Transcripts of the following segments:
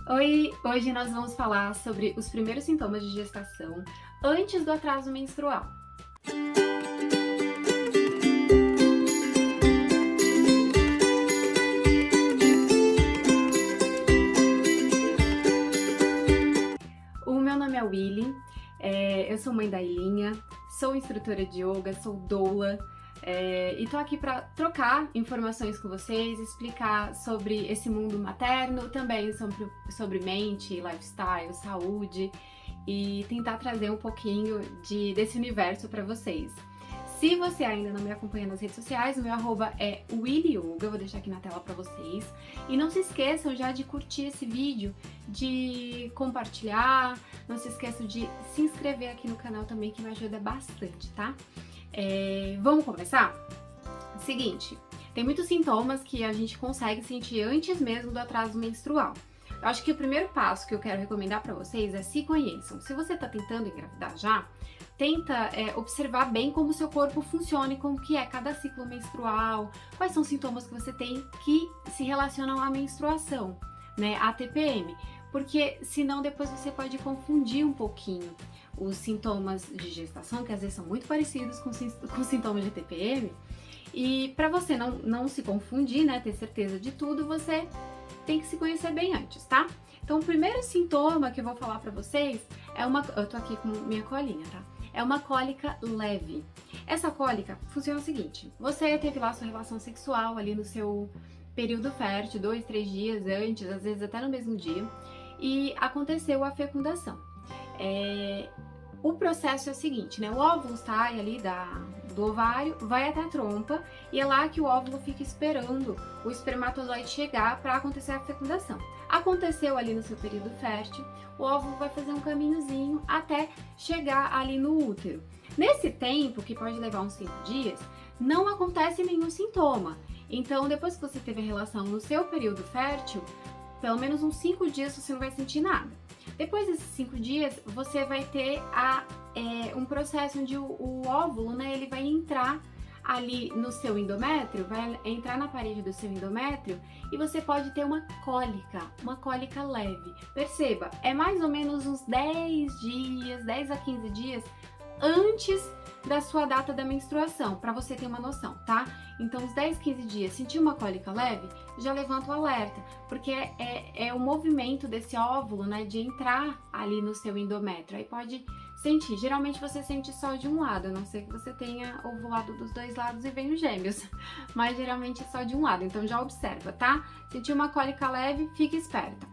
Oi, hoje nós vamos falar sobre os primeiros sintomas de gestação antes do atraso menstrual. O meu nome é Willy, eu sou mãe da Ilinha, sou instrutora de yoga, sou doula e tô aqui para trocar informações com vocês, explicar sobre esse mundo materno, também sobre mente, lifestyle, saúde e tentar trazer um pouquinho desse universo para vocês. Se você ainda não me acompanha nas redes sociais, o meu arroba é WillyYoga, eu vou deixar aqui na tela para vocês. E não se esqueçam já de curtir esse vídeo, de compartilhar, não se esqueçam de se inscrever aqui no canal também, que me ajuda bastante, tá? Vamos começar? Seguinte, tem muitos sintomas que a gente consegue sentir antes mesmo do atraso menstrual. Eu acho que o primeiro passo que eu quero recomendar para vocês é se conheçam. Se você tá tentando engravidar já, tenta observar bem como o seu corpo funciona e como que é cada ciclo menstrual, quais são os sintomas que você tem que se relacionam à menstruação, né, à TPM, porque senão depois você pode confundir um pouquinho os sintomas de gestação, que às vezes são muito parecidos com sintomas de TPM, e para você não se confundir, né, ter certeza de tudo, você tem que se conhecer bem antes, tá? Então, o primeiro sintoma que eu vou falar pra vocês eu tô aqui com minha colinha, tá? É uma cólica leve. Essa cólica funciona o seguinte: você teve lá sua relação sexual ali no seu período fértil, 2, 3 dias antes, às vezes até no mesmo dia, e aconteceu a fecundação. O processo é o seguinte, né? O óvulo sai ali do ovário, vai até a trompa e é lá que o óvulo fica esperando o espermatozoide chegar para acontecer a fecundação. Aconteceu ali no seu período fértil, o óvulo vai fazer um caminhozinho até chegar ali no útero. Nesse tempo, que pode levar uns 5 dias, não acontece nenhum sintoma. Então, depois que você teve a relação no seu período fértil, pelo menos uns 5 dias você não vai sentir nada. Depois desses 5 dias, você vai ter um processo onde o óvulo, né, ele vai entrar ali no seu endométrio, vai entrar na parede do seu endométrio e você pode ter uma cólica leve. Perceba, é mais ou menos uns 10 dias, 10 a 15 dias antes da sua data da menstruação, para você ter uma noção, tá? Então, uns 10, 15 dias, sentir uma cólica leve, já levanta o alerta, porque é o movimento desse óvulo, né, de entrar ali no seu endométrio. Aí pode sentir, geralmente você sente só de um lado, a não ser que você tenha ovulado dos dois lados e venham gêmeos, mas geralmente é só de um lado, então já observa, tá? Sentir uma cólica leve, fique esperta.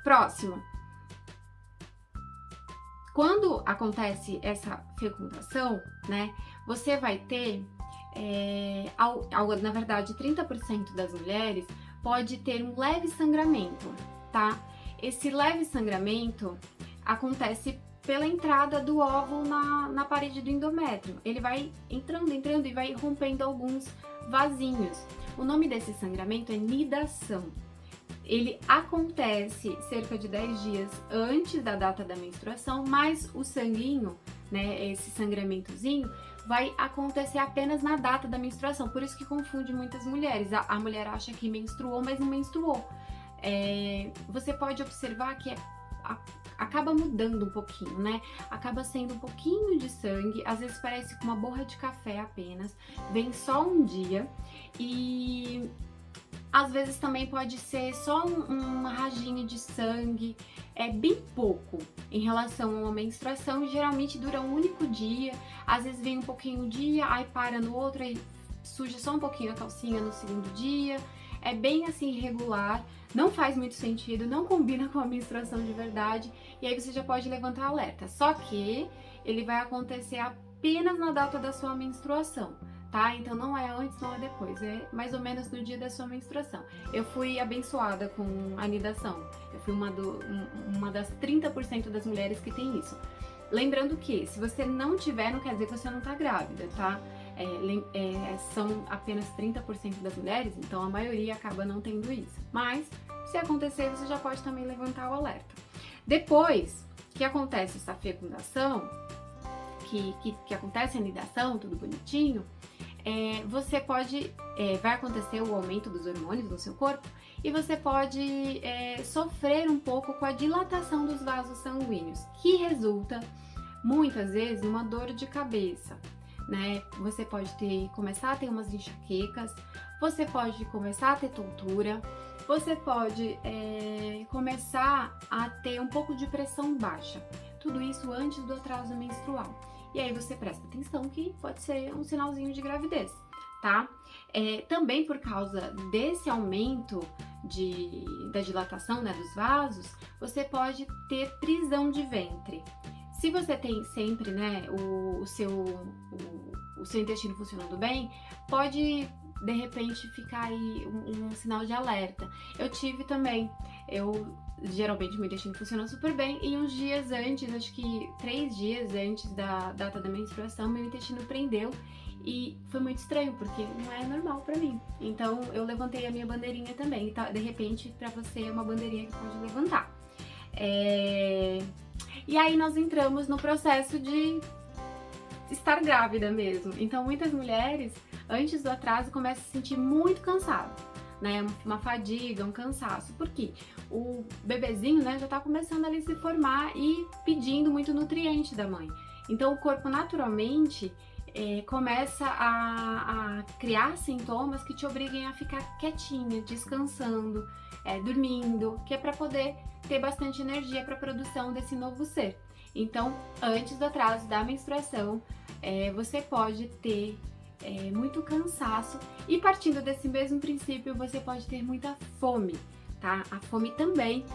Próximo. Quando acontece essa fecundação, né, você vai ter, na verdade, 30% das mulheres pode ter um leve sangramento, tá? Esse leve sangramento acontece pela entrada do óvulo na parede do endométrio. Ele vai entrando e vai rompendo alguns vasinhos. O nome desse sangramento é nidação. Ele acontece cerca de 10 dias antes da data da menstruação, mas o sanguinho, né, esse sangramentozinho, vai acontecer apenas na data da menstruação. Por isso que confunde muitas mulheres. A mulher acha que menstruou, mas não menstruou. Você pode observar que acaba mudando um pouquinho, né? Acaba sendo um pouquinho de sangue, às vezes parece com uma borra de café apenas, vem só um dia e às vezes também pode ser só uma rajinha de sangue, é bem pouco em relação a uma menstruação e geralmente dura um único dia, às vezes vem um pouquinho um dia, aí para no outro, aí suja só um pouquinho a calcinha no segundo dia, é bem assim irregular, não faz muito sentido, não combina com a menstruação de verdade e aí você já pode levantar alerta, só que ele vai acontecer apenas na data da sua menstruação. Tá? Então não é antes, não é depois, é mais ou menos no dia da sua menstruação. Eu fui abençoada com a nidação, eu fui uma das 30% das mulheres que tem isso. Lembrando que se você não tiver, não quer dizer que você não tá grávida, tá? São apenas 30% das mulheres, então a maioria acaba não tendo isso. Mas se acontecer, você já pode também levantar o alerta. Depois que acontece essa fecundação, que acontece a nidação, tudo bonitinho, você pode, vai acontecer o aumento dos hormônios no seu corpo e você pode sofrer um pouco com a dilatação dos vasos sanguíneos, que resulta muitas vezes numa dor de cabeça, né? Você pode começar a ter umas enxaquecas, você pode começar a ter tontura, você pode começar a ter um pouco de pressão baixa. Tudo isso antes do atraso menstrual. E aí você presta atenção que pode ser um sinalzinho de gravidez, tá? Também por causa desse aumento da dilatação, né, dos vasos, você pode ter prisão de ventre. Se você tem sempre, né, o seu intestino funcionando bem, pode de repente ficar aí um sinal de alerta. Eu tive também, geralmente meu intestino funciona super bem e uns dias antes, acho que 3 dias antes da data da menstruação, meu intestino prendeu e foi muito estranho, porque não é normal pra mim. Então eu levantei a minha bandeirinha também, tá? De repente pra você é uma bandeirinha que pode levantar. E aí nós entramos no processo de estar grávida mesmo. Então muitas mulheres, antes do atraso, começam a se sentir muito cansada, né? Uma fadiga, um cansaço. Por quê? O bebezinho, né, já tá começando ali a se formar e pedindo muito nutriente da mãe. Então o corpo naturalmente começa a criar sintomas que te obriguem a ficar quietinha, descansando, dormindo, que é para poder ter bastante energia para a produção desse novo ser. Então, antes do atraso da menstruação, você pode ter muito cansaço e partindo desse mesmo princípio, você pode ter muita fome, tá? A fome também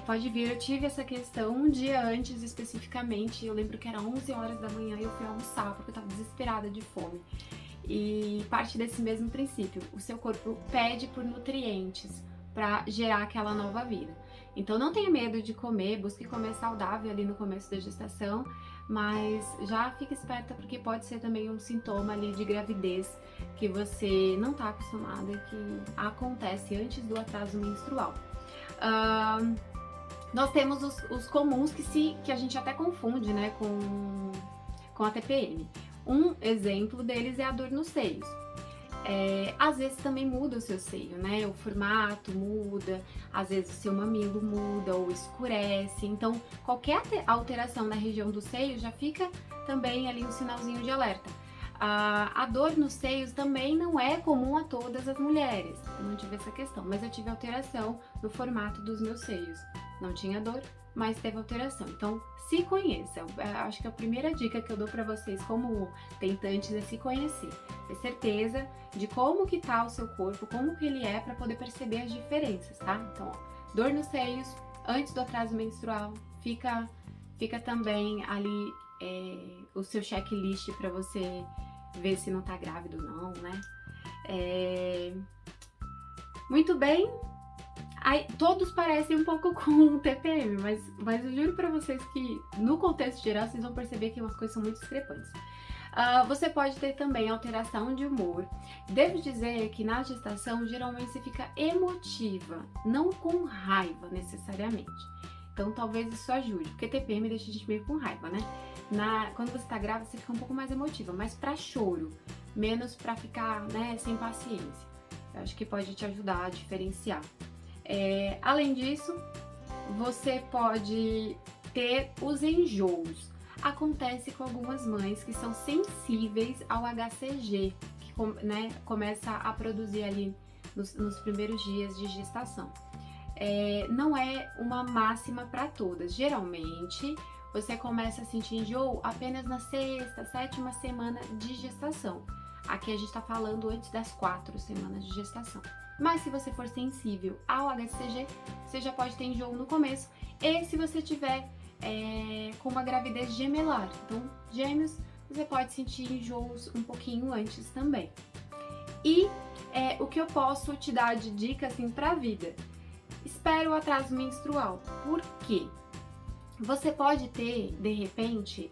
pode vir. Eu tive essa questão um dia antes especificamente, eu lembro que era 11 horas da manhã e eu fui almoçar porque eu tava desesperada de fome. E parte desse mesmo princípio, o seu corpo pede por nutrientes para gerar aquela nova vida. Então não tenha medo de comer, busque comer saudável ali no começo da gestação, mas já fique esperta porque pode ser também um sintoma ali de gravidez que você não está acostumada e que acontece antes do atraso menstrual. Nós temos os comuns que a gente até confunde, né, com a TPM. Um exemplo deles é a dor nos seios. Às vezes também muda o seu seio, né? O formato muda, às vezes o seu mamilo muda ou escurece. Então, qualquer alteração na região do seio já fica também ali um sinalzinho de alerta. A dor nos seios também não é comum a todas as mulheres. Eu não tive essa questão, mas eu tive alteração no formato dos meus seios. Não tinha dor, mas teve alteração. Então, se conheça. Acho que a primeira dica que eu dou para vocês como tentantes é se conhecer. Ter certeza de como que tá o seu corpo, como que ele é, para poder perceber as diferenças, tá? Então, ó, dor nos seios, antes do atraso menstrual, fica também ali o seu checklist para você ver se não tá grávido ou não, né? Muito bem. Aí, todos parecem um pouco com TPM, mas eu juro pra vocês que no contexto geral vocês vão perceber que umas coisas são muito discrepantes. Você pode ter também alteração de humor. Devo dizer que na gestação geralmente você fica emotiva, não com raiva necessariamente. Então talvez isso ajude, porque TPM deixa a gente meio com raiva, né? Quando você tá grávida você fica um pouco mais emotiva, mas pra choro, menos pra ficar, né, sem paciência. Eu acho que pode te ajudar a diferenciar. Além disso, você pode ter os enjoos. Acontece com algumas mães que são sensíveis ao HCG, que começa a produzir ali nos primeiros dias de gestação. Não é uma máxima para todas. Geralmente, você começa a sentir enjoo apenas na 6ª, 7ª semana de gestação. Aqui a gente está falando antes das 4 semanas de gestação. Mas se você for sensível ao HCG, você já pode ter enjoo no começo. E se você tiver com uma gravidez gemelar, então gêmeos, você pode sentir enjoos um pouquinho antes também. E o que eu posso te dar de dica assim para a vida? Espere o atraso menstrual. Por quê? Você pode ter, de repente,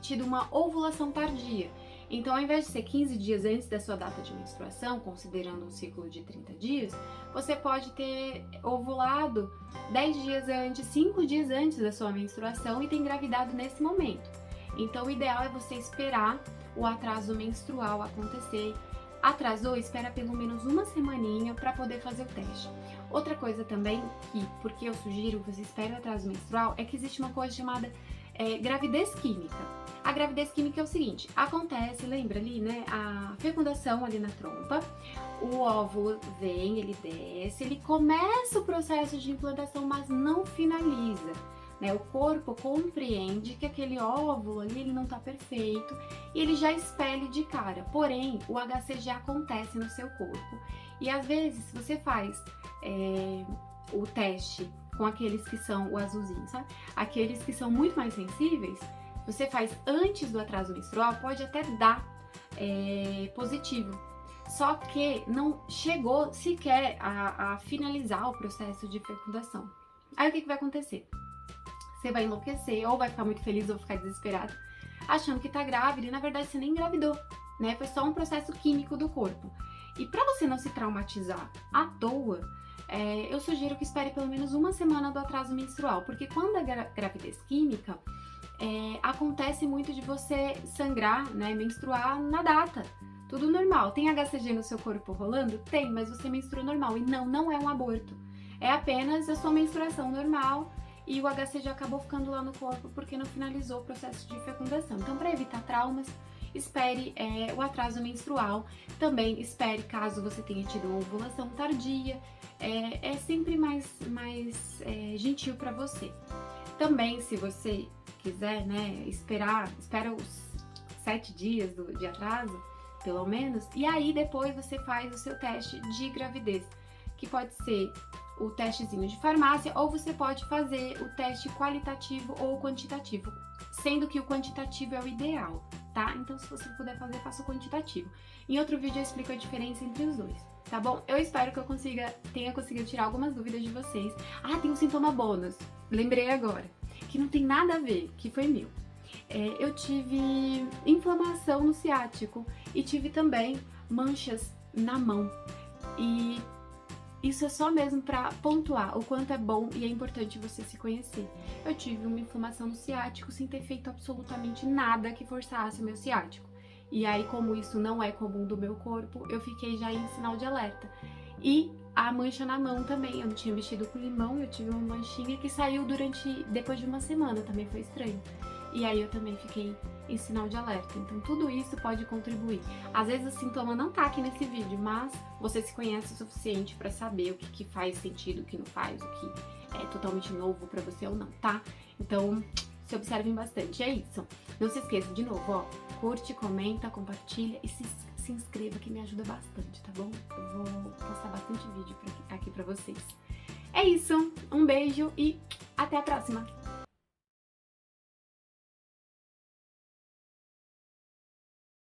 tido uma ovulação tardia. Então, ao invés de ser 15 dias antes da sua data de menstruação, considerando um ciclo de 30 dias, você pode ter ovulado 10 dias antes, 5 dias antes da sua menstruação e ter engravidado nesse momento. Então, o ideal é você esperar o atraso menstrual acontecer. Atrasou, espera pelo menos uma semaninha para poder fazer o teste. Outra coisa também, porque eu sugiro que você espere o atraso menstrual, é que existe uma coisa chamada gravidez química. A gravidez química é o seguinte, acontece, lembra ali, né, a fecundação ali na trompa, o óvulo vem, ele desce, ele começa o processo de implantação, mas não finaliza. O corpo compreende que aquele óvulo ali ele não está perfeito e ele já expele de cara. Porém, o HCG acontece no seu corpo. E às vezes, se você faz o teste com aqueles que são o azulzinho, sabe? Aqueles que são muito mais sensíveis, você faz antes do atraso menstrual, pode até dar positivo. Só que não chegou sequer a finalizar o processo de fecundação. Aí o que vai acontecer? Você vai enlouquecer, ou vai ficar muito feliz, ou ficar desesperado, achando que tá grávida, e na verdade você nem engravidou, né? Foi só um processo químico do corpo. E para você não se traumatizar à toa, eu sugiro que espere pelo menos uma semana do atraso menstrual, porque quando é gravidez química, acontece muito de você sangrar, né, menstruar na data. Tudo normal. Tem HCG no seu corpo rolando? Tem, mas você menstrua normal. E não é um aborto. É apenas a sua menstruação normal, e o HCG acabou ficando lá no corpo porque não finalizou o processo de fecundação. Então, para evitar traumas, espere o atraso menstrual. Também espere caso você tenha tido uma ovulação tardia. É sempre mais gentil para você. Também, se você quiser, né, espera os 7 dias de atraso, pelo menos, e aí depois você faz o seu teste de gravidez, que pode ser o testezinho de farmácia, ou você pode fazer o teste qualitativo ou quantitativo, sendo que o quantitativo é o ideal, tá? Então, se você puder fazer, faça o quantitativo. Em outro vídeo eu explico a diferença entre os dois, tá bom? Eu espero que eu tenha conseguido tirar algumas dúvidas de vocês. Ah, tem um sintoma bônus, lembrei agora, que não tem nada a ver, que foi meu. Eu tive inflamação no ciático e tive também manchas na mão, e isso é só mesmo para pontuar o quanto é bom e é importante você se conhecer. Eu tive uma inflamação no ciático sem ter feito absolutamente nada que forçasse o meu ciático. E aí, como isso não é comum do meu corpo, eu fiquei já em sinal de alerta. E a mancha na mão também, eu não tinha mexido com limão, eu tive uma manchinha que saiu depois de uma semana, também foi estranho. E aí eu também fiquei em sinal de alerta. Então tudo isso pode contribuir. Às vezes o sintoma não tá aqui nesse vídeo, mas você se conhece o suficiente para saber o que faz sentido, o que não faz, o que é totalmente novo para você ou não, tá? Então se observem bastante, é isso. Não se esqueça, de novo, ó, curte, comenta, compartilha e se inscreva, que me ajuda bastante, tá bom? Eu vou postar bastante vídeo aqui pra vocês. É isso, um beijo e até a próxima!